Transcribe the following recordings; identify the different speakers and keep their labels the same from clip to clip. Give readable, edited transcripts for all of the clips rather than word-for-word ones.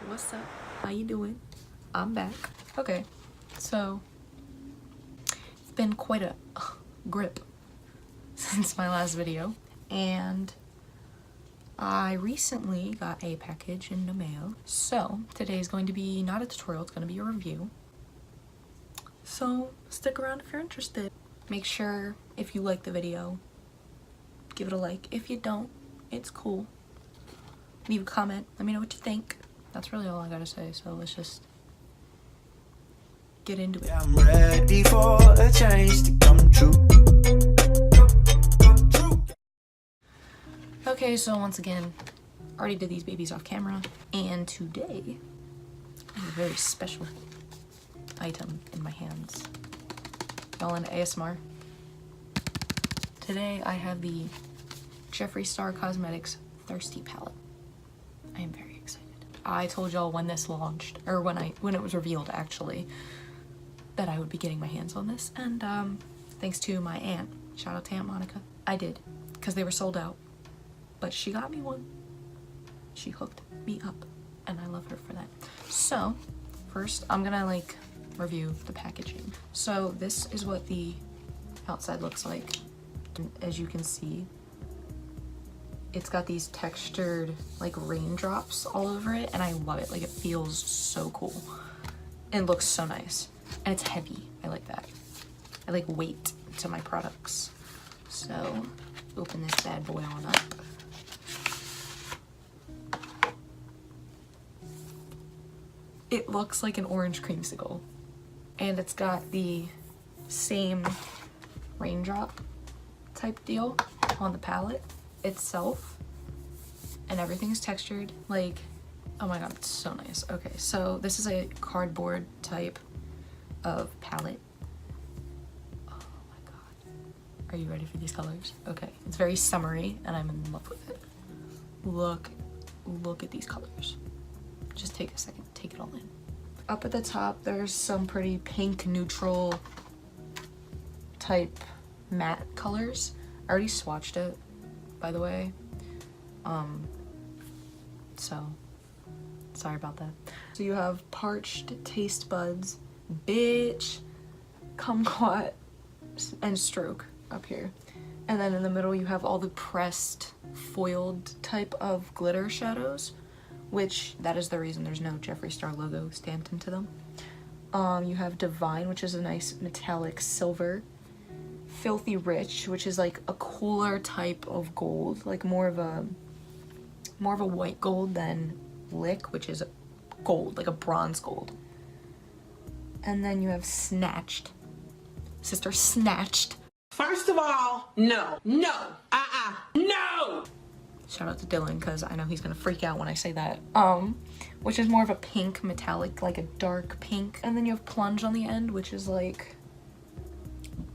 Speaker 1: What's up? How you doing? I'm back. Okay, so it's been quite a grip since my last video, and I recently got a package in the mail. So today is going to be not a tutorial, it's going to be a review. So stick around if you're interested. Make sure if you like the video, give it a like. If you don't, it's cool. Leave a comment, let me know what you think. That's really all I gotta say, so let's just get into it.
Speaker 2: I'm ready for a change to come true.
Speaker 1: Okay, so once again, already did these babies off camera, and today I have a very special item in my hands. Y'all into ASMR? Today I have the Jeffree Star Cosmetics Thirsty Palette. I am very excited. I told y'all when this launched, or when it was revealed actually, that I would be getting my hands on this, and thanks to my aunt, shout out to Aunt Monica, I did, because they were sold out, but she got me one. She hooked me up, and I love her for that. So first I'm gonna like review the packaging. So this is what the outside looks like. As you can see, it's got these textured like raindrops all over it, and I love it. Like, it feels so cool and looks so nice, and it's heavy. I like that. I like weight to my products. So open this bad boy on up. It looks like an orange creamsicle, and it's got the same raindrop type deal on the palette itself, and everything is textured. Like, oh my god, it's so nice. Okay, so this is a cardboard type of palette. Oh my god, are you ready for these colors? Okay, it's very summery and I'm in love with it. Look at these colors. Just take a second, take it all in. Up at the top there's some pretty pink neutral type matte colors. I already swatched it, by the way, so sorry about that. So you have Parched Taste Buds, Bitch, Kumquat, and Stroke up here, and then in the middle you have all the pressed foiled type of glitter shadows, which that is the reason there's no Jeffree Star logo stamped into them. You have Divine, which is a nice metallic silver. Filthy Rich, which is like a cooler type of gold, like more of a white gold than Lick, which is gold, like a bronze gold. And then you have Snatched. Sister Snatched.
Speaker 3: First of all, no.
Speaker 1: Shout out to Dylan, because I know he's gonna freak out when I say that. Which is more of a pink metallic, like a dark pink. And then you have Plunge on the end, which is like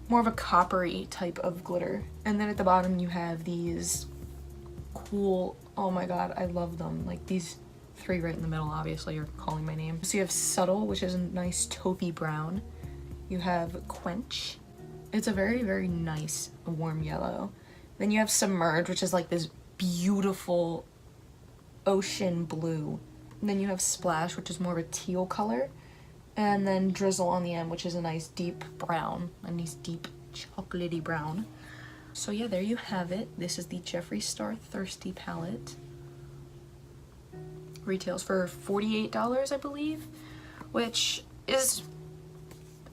Speaker 1: more of a coppery type of glitter. And then at the bottom you have these cool, oh my god, I love them, like these three right in the middle. Obviously you're calling my name. So you have Subtle, which is a nice taupey brown. You have Quench, it's a very, very nice warm yellow. Then you have Submerge, which is like this beautiful ocean blue. And then you have Splash, which is more of a teal color. And then Drizzle on the end, which is a nice deep brown, a nice deep chocolatey brown. So yeah, there you have it. This is the Jeffree Star Thirsty Palette. Retails for $48, I believe, which is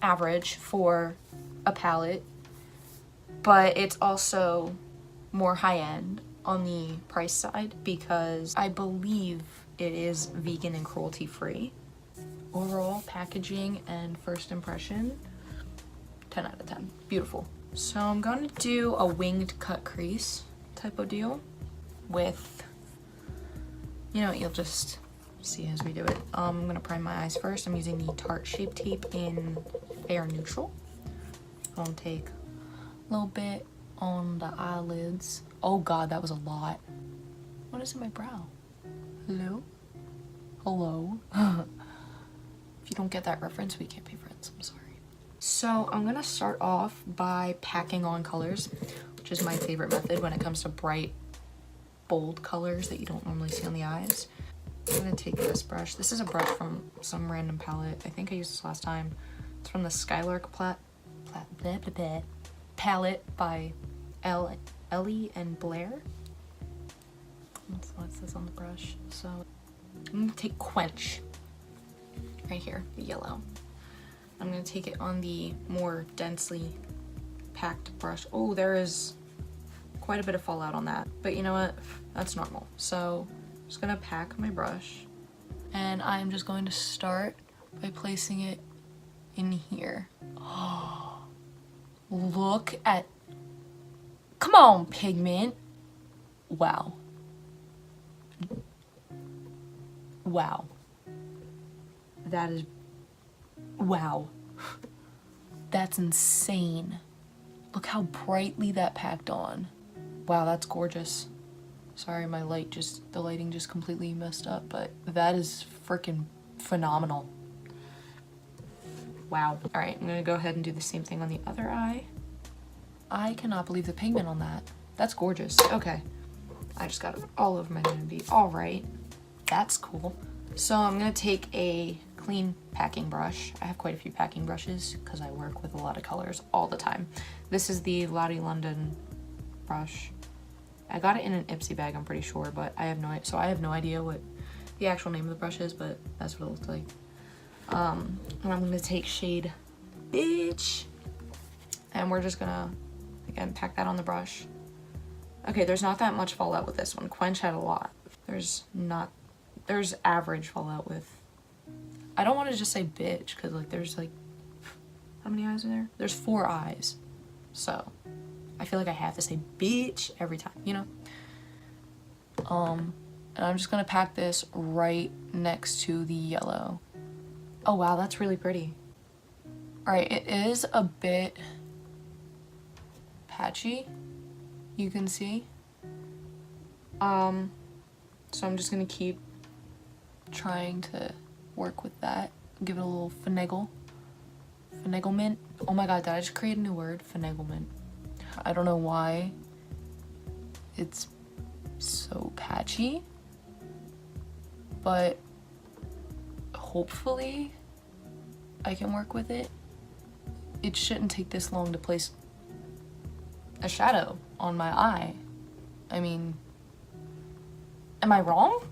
Speaker 1: average for a palette, but it's also more high-end on the price side because I believe it is vegan and cruelty-free. Overall packaging and first impression, 10 out of 10. Beautiful. So I'm gonna do a winged cut crease type of deal with, you know, you'll just see as we do it. I'm gonna prime my eyes first. I'm using the Tarte Shape Tape in Fair Neutral. I'm gonna take a little bit on the eyelids. Oh god, that was a lot. What is in my brow? Hello? Hello? If you don't get that reference, we can't be friends. I'm sorry. So I'm gonna start off by packing on colors, which is my favorite method when it comes to bright, bold colors that you don't normally see on the eyes. I'm gonna take this brush. This is a brush from some random palette. I think I used this last time. It's from the Skylark palette by Ellie and Blair. What's this on the brush? So I'm gonna take Quench right here, the yellow. I'm gonna take it on the more densely packed brush. Oh, there is quite a bit of fallout on that, but you know what? That's normal. So I'm just gonna pack my brush, and I'm just going to start by placing it in here. Oh, look at, come on, pigment. Wow. Wow. That is, wow. That's insane. Look how brightly that packed on. Wow, that's gorgeous. Sorry, the lighting just completely messed up, but that is freaking phenomenal. Wow. All right, I'm gonna go ahead and do the same thing on the other eye. I cannot believe the pigment on that. That's gorgeous. Okay. I just got it all over my nudity. All right, that's cool. So I'm gonna take a clean packing brush. I have quite a few packing brushes because I work with a lot of colors all the time. This is the Lottie London brush. I got it in an Ipsy bag, I'm pretty sure, but I have no idea what the actual name of the brush is, but that's what it looks like. And I'm gonna take shade Bitch, and we're just gonna, again, pack that on the brush. Okay, there's not that much fallout with this one. Quench had a lot. There's average fallout with, I don't want to just say bitch, because like there's like, how many eyes are there? There's 4 eyes. So I feel like I have to say bitch every time, you know? And I'm just gonna pack this right next to the yellow. Oh wow, that's really pretty. All right, it is a bit patchy, you can see. So I'm just gonna keep trying to work with that. Give it a little finaglement. Oh my god, did I just create a new word? Finaglement. I don't know why it's so patchy, but hopefully I can work with it. It shouldn't take this long to place a shadow on my eye. I mean, am I wrong?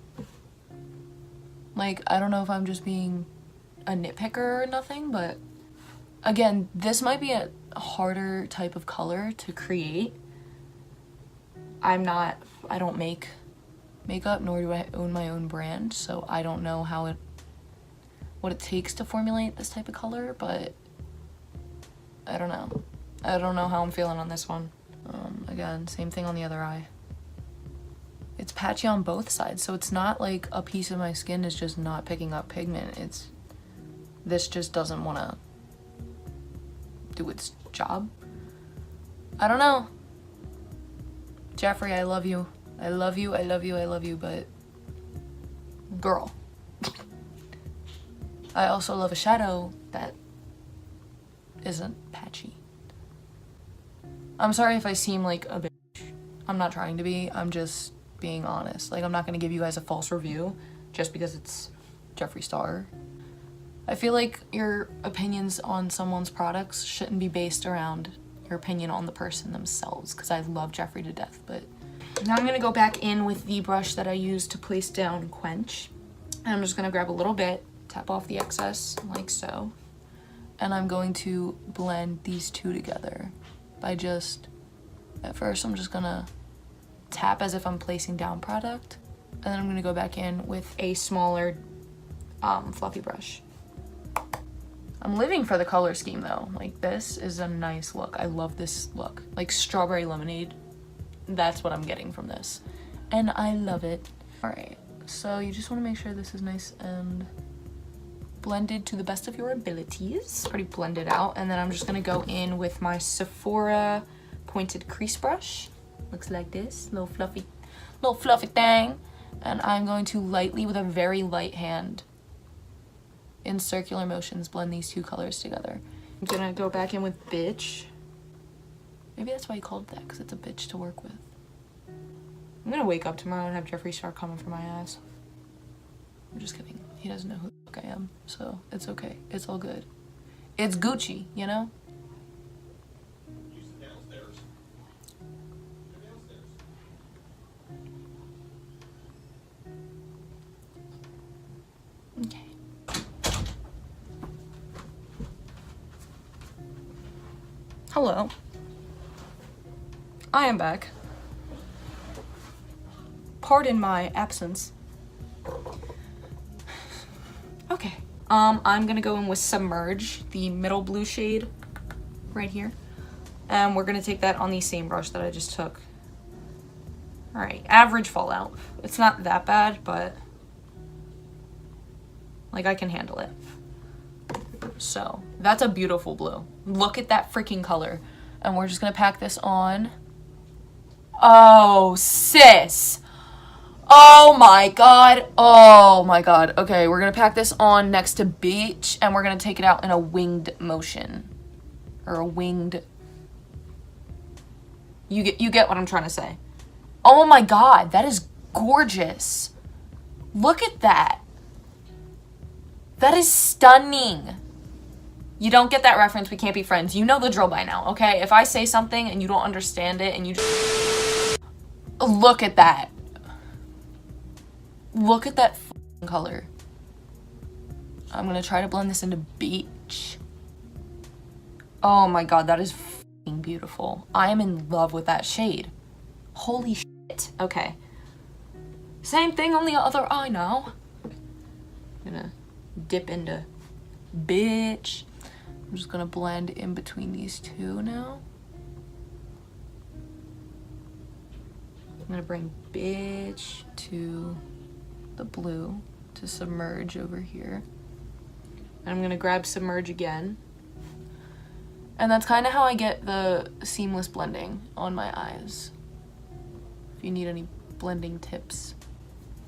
Speaker 1: Like, I don't know if I'm just being a nitpicker or nothing, but again, this might be a harder type of color to create. I don't make makeup, nor do I own my own brand, so I don't know what it takes to formulate this type of color, but I don't know. I don't know how I'm feeling on this one. Again, same thing on the other eye. It's patchy on both sides, so it's not like a piece of my skin is just not picking up pigment. This just doesn't want to do its job. I don't know. Jeffree, I love you. I love you, I love you, I love you, but girl. I also love a shadow that isn't patchy. I'm sorry if I seem like a bitch. I'm not trying to be, I'm just being honest. Like, I'm not gonna give you guys a false review just because it's Jeffree Star. I feel like your opinions on someone's products shouldn't be based around your opinion on the person themselves, because I love Jeffree to death. But now I'm gonna go back in with the brush that I used to place down Quench, and I'm just gonna grab a little bit, tap off the excess like so, and I'm going to blend these two together by just, at first I'm just gonna tap as if I'm placing down product, and then I'm gonna go back in with a smaller fluffy brush. I'm living for the color scheme though. Like, this is a nice look. I love this look. Like strawberry lemonade, that's what I'm getting from this, and I love it. All right, so you just want to make sure this is nice and blended to the best of your abilities. Pretty blended out, and then I'm just gonna go in with my Sephora pointed crease brush. Looks like this, little fluffy thing, and I'm going to lightly, with a very light hand, in circular motions, blend these two colors together. I'm gonna go back in with Bitch. Maybe that's why you called it that, because it's a bitch to work with. I'm gonna wake up tomorrow and have Jeffree Star coming for my ass. I'm just kidding. He doesn't know who the fuck I am, so it's okay. It's all good. It's Gucci, you know? Okay. Hello. I am back. Pardon my absence. Okay. I'm gonna go in with Submerge, the middle blue shade right here. And we're gonna take that on the same brush that I just took. Alright, average fallout. It's not that bad, but like I can handle it. So, that's a beautiful blue. Look at that freaking color. And we're just gonna pack this on. Oh, sis! Oh my god. Oh my god. Okay, we're gonna pack this on next to Beach, and we're gonna take it out in a winged motion. Or a winged... You get what I'm trying to say. Oh my god, that is gorgeous. Look at that. That is stunning. You don't get that reference, we can't be friends. You know the drill by now, okay? If I say something and you don't understand it and you just... Look at that. Look at that f***ing color. I'm gonna try to blend this into Beach. Oh my god, that is f***ing beautiful. I am in love with that shade. Holy shit. Okay. Same thing on the other eye now. I'm gonna dip into Bitch. I'm just gonna blend in between these two now. I'm gonna bring Bitch to the blue to Submerge over here. And I'm gonna grab Submerge again. And that's kind of how I get the seamless blending on my eyes. If you need any blending tips.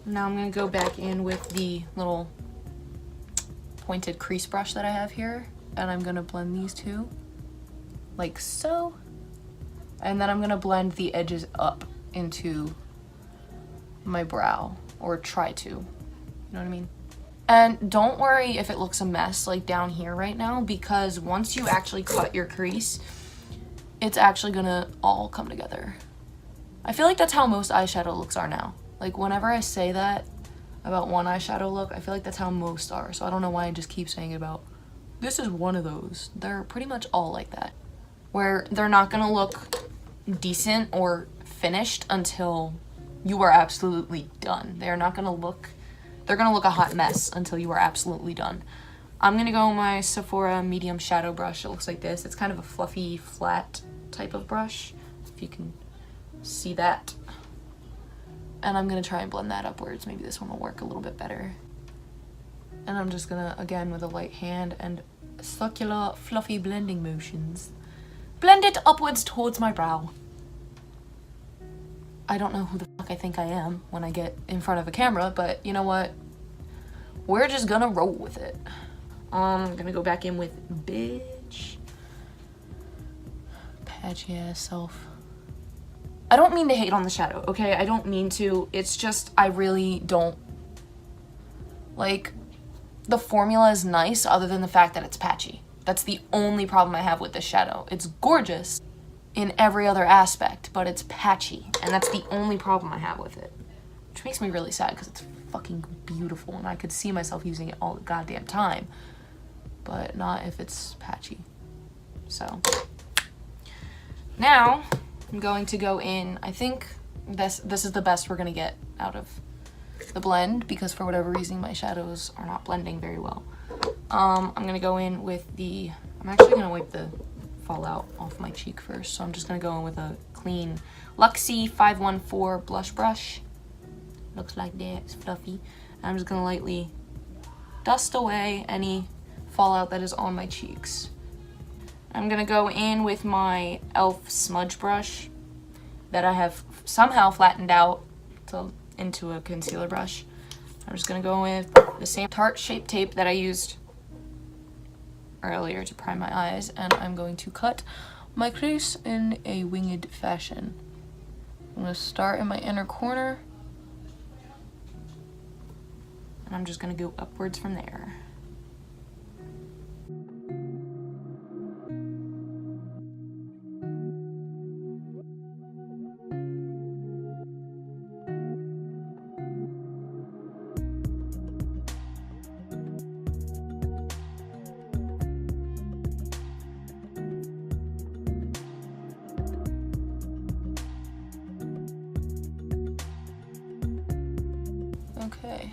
Speaker 1: Now I'm gonna go back in with the little pointed crease brush that I have here. And I'm gonna blend these two, like so. And then I'm gonna blend the edges up into my brow, or try to, you know what I mean? And don't worry if it looks a mess like down here right now, because once you actually cut your crease, it's actually gonna all come together. I feel like that's how most eyeshadow looks are now. Like whenever I say that about one eyeshadow look, I feel like that's how most are. So I don't know why I just keep saying about, this is one of those. They're pretty much all like that, where they're not gonna look decent or finished until you are absolutely done. They're gonna look a hot mess until you are absolutely done. I'm gonna go with my Sephora medium shadow brush. It looks like this. It's kind of a fluffy, flat type of brush, if you can see that. And I'm gonna try and blend that upwards. Maybe this one will work a little bit better. And I'm just gonna, again, with a light hand and circular, fluffy blending motions, blend it upwards towards my brow. I don't know who the fuck I think I am when I get in front of a camera, but you know what? We're just gonna roll with it. I'm gonna go back in with Bitch. Patchy ass self. I don't mean to hate on the shadow, okay? I don't mean to. It's just, I really don't. Like, the formula is nice other than the fact that it's patchy. That's the only problem I have with this shadow. It's gorgeous in every other aspect, but it's patchy, and that's the only problem I have with it. Which makes me really sad, because it's fucking beautiful, and I could see myself using it all the goddamn time. But not if it's patchy. So, now, I'm going to go in, I think this is the best we're gonna get out of the blend, because for whatever reason my shadows are not blending very well. I'm gonna go in with the, I'm actually gonna wipe the fallout off my cheek first, so I'm just gonna go in with a clean Luxie 514 blush brush. Looks like that, it's fluffy. And I'm just gonna lightly dust away any fallout that is on my cheeks. I'm gonna go in with my e.l.f. smudge brush that I have somehow flattened out into a concealer brush. I'm just gonna go with the same Tarte Shape Tape that I used earlier to prime my eyes, and I'm going to cut my crease in a winged fashion. I'm gonna start in my inner corner, And I'm just gonna go upwards from there. Okay.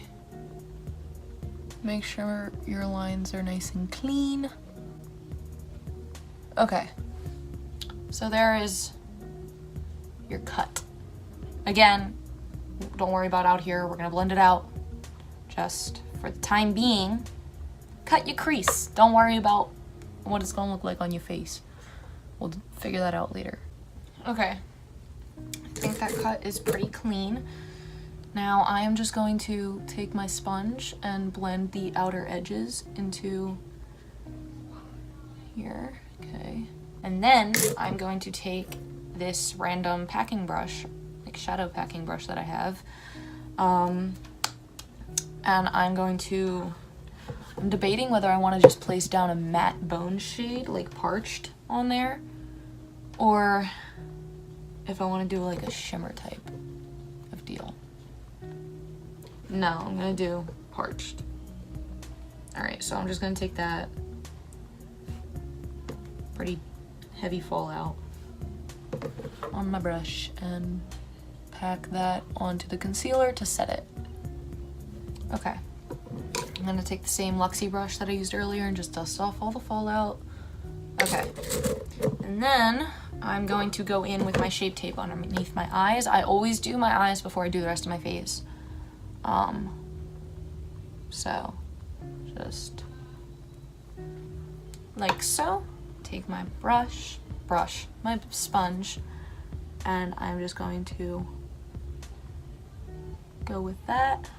Speaker 1: Make sure your lines are nice and clean. Okay. So there is your cut. Again, don't worry about out here. We're gonna blend it out. Just for the time being, cut your crease. Don't worry about what it's gonna look like on your face. We'll figure that out later. Okay. I think that cut is pretty clean. Now I am just going to take my sponge and blend the outer edges into here, okay. And then I'm going to take this random packing brush, like shadow packing brush that I have, and I'm debating whether I want to just place down a matte bone shade, like parched on there, or if I want to do like a shimmer type of deal. No, I'm gonna do parched. Alright, so I'm just gonna take that pretty heavy fallout on my brush and pack that onto the concealer to set it. Okay. I'm gonna take the same Luxie brush that I used earlier and just dust off all the fallout. Okay. And then I'm going to go in with my Shape Tape underneath my eyes. I always do my eyes before I do the rest of my face. So just like so. Take my my sponge, and I'm just going to go with that.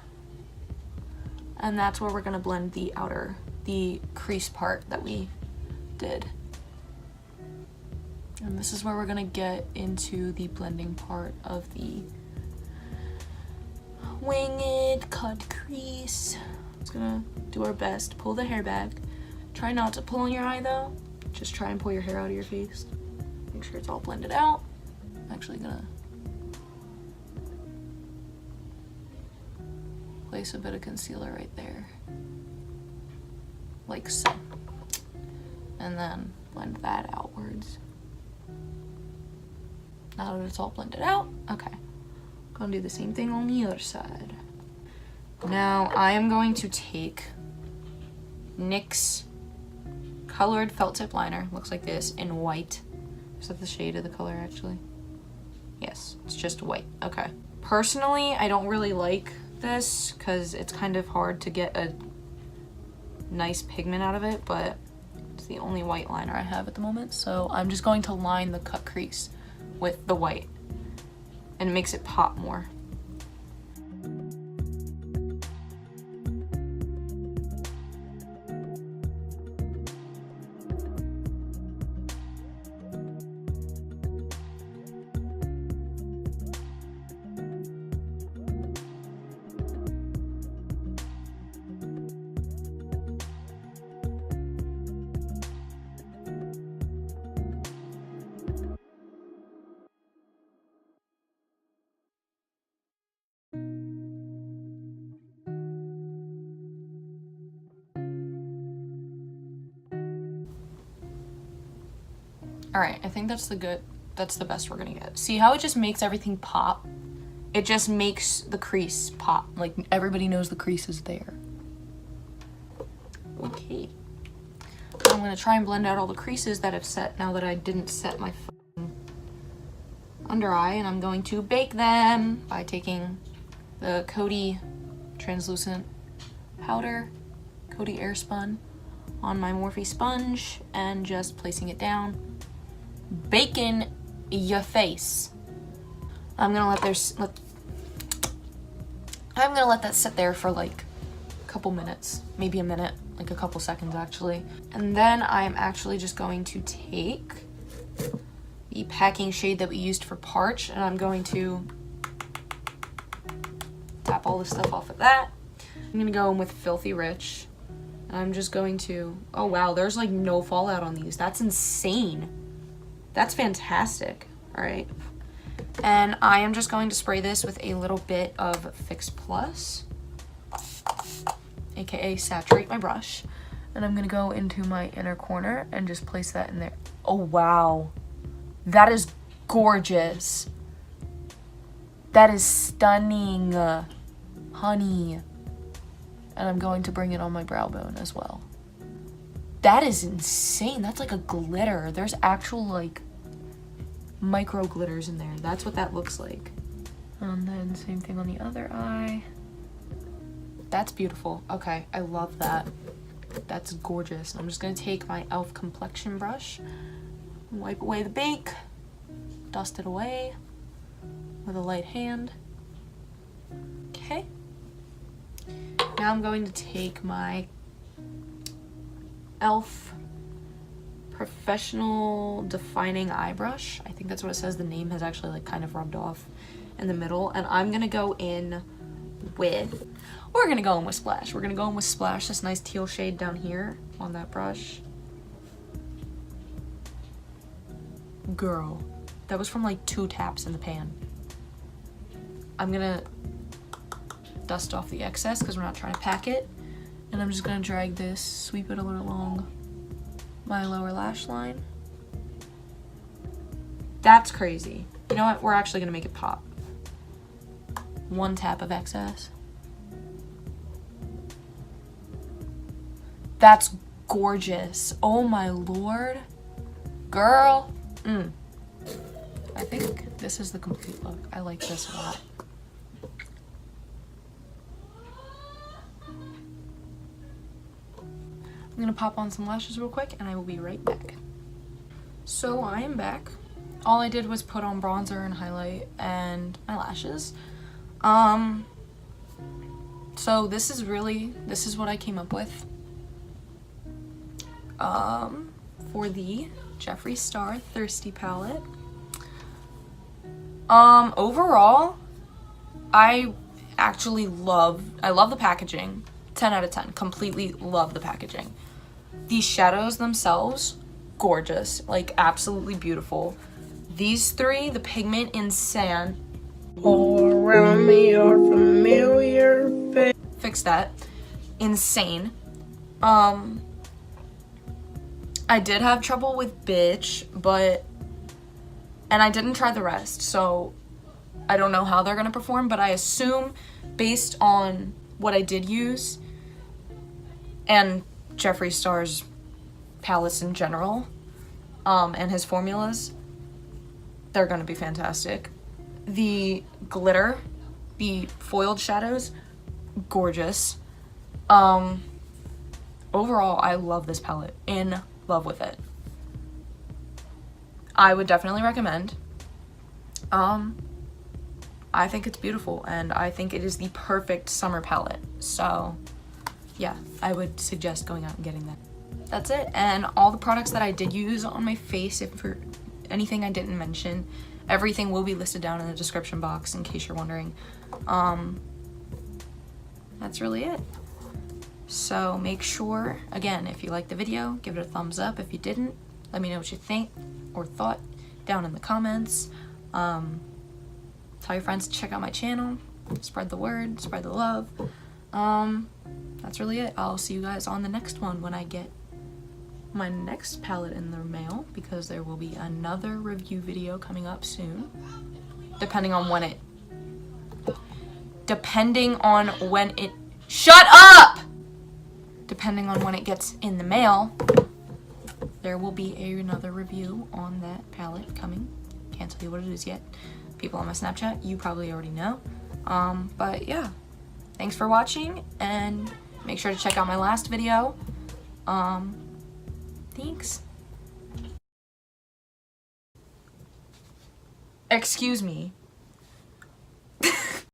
Speaker 1: And that's where we're gonna blend the crease part that we did. And this is where we're gonna get into the blending part of the winged cut crease. It's gonna do our best to pull the hair back. Try not to pull on your eye though. Just try and pull your hair out of your face. Make sure it's all blended out. I'm actually gonna place a bit of concealer right there. Like so. And then blend that outwards. Now that it's all blended out, okay. Gonna do the same thing on the other side. Now I am going to take NYX colored felt tip liner, looks like this, in white. Is that the shade of the color actually? Yes, it's just white, okay. Personally, I don't really like this because it's kind of hard to get a nice pigment out of it, but it's the only white liner I have at the moment, so I'm just going to line the cut crease with the white, and it makes it pop more. All right, I think that's the best we're gonna get. See how it just makes everything pop? It just makes the crease pop. Like everybody knows the crease is there. Okay. I'm gonna try and blend out all the creases that I've set now that I didn't set my under eye, and I'm going to bake them by taking the Coty translucent powder, Coty Airspun, on my Morphe sponge and just placing it down. Baking your face. I'm gonna let that sit there for like a couple minutes, maybe a minute, like a couple seconds actually. And then I'm actually just going to take the packing shade that we used for Parch, and I'm going to tap all the stuff off of that. I'm gonna go in with Filthy Rich. I'm just going to, oh wow, there's like no fallout on these. That's insane. That's fantastic. All right. And I am just going to spray this with a little bit of Fix Plus, aka saturate my brush. And I'm gonna go into my inner corner and just place that in there. Oh wow, that is gorgeous. That is stunning, honey. And I'm going to bring it on my brow bone as well. That is insane. That's like a glitter. There's actual like micro glitters in there. That's what that looks like. And then same thing on the other eye. That's beautiful. Okay, I love that. That's gorgeous. I'm just gonna take my e.l.f. complexion brush, wipe away the bake, dust it away with a light hand. Okay. Now I'm going to take my e.l.f. Professional Defining Eye Brush. I think that's what it says. The name has actually like kind of rubbed off in the middle. And I'm gonna go in with, we're gonna go in with Splash. We're gonna go in with Splash, this nice teal shade down here on that brush. Girl, that was from like 2 taps in the pan. I'm gonna dust off the excess because we're not trying to pack it. And I'm just gonna drag this, sweep it a little along my lower lash line. That's crazy. You know what? We're actually gonna make it pop. 1 tap of excess. That's gorgeous. Oh my lord. Girl. I think this is the complete look. I like this a lot. I'm gonna pop on some lashes real quick and I will be right back. So I am back. All I did was put on bronzer and highlight and my lashes. So this is what I came up with. For the Jeffree Star Thirsty palette. Overall, I love the packaging. 10 out of 10. Completely love the packaging. These shadows themselves, gorgeous. Like, absolutely beautiful. These 3, the pigment in Sand.
Speaker 3: All around me are familiar faces.
Speaker 1: Fix that. Insane. I did have trouble with Bitch, and I didn't try the rest, so I don't know how they're gonna perform, but I assume based on what I did use and Jeffree Star's palettes in general, and his formulas, they're gonna be fantastic. The glitter, the foiled shadows, gorgeous. Overall, I love this palette. In love with it. I would definitely recommend. I think it's beautiful and I think it is the perfect summer palette. So yeah, I would suggest going out and getting that. That's it. And all the products that I did use on my face, if for anything I didn't mention, everything will be listed down in the description box in case you're wondering. That's really it. So make sure, again, if you liked the video, give it a thumbs up. If you didn't, let me know what you think or thought down in the comments. Tell your friends to check out my channel. Spread the word, spread the love. That's really it. I'll see you guys on the next one when I get my next palette in the mail, because there will be another review video coming up soon. Depending on when it shut up! Depending on when it gets in the mail, there will be another review on that palette coming. Can't tell you what it is yet. People on my Snapchat, you probably already know. But yeah, thanks for watching, and make sure to check out my last video. Thanks. Excuse me.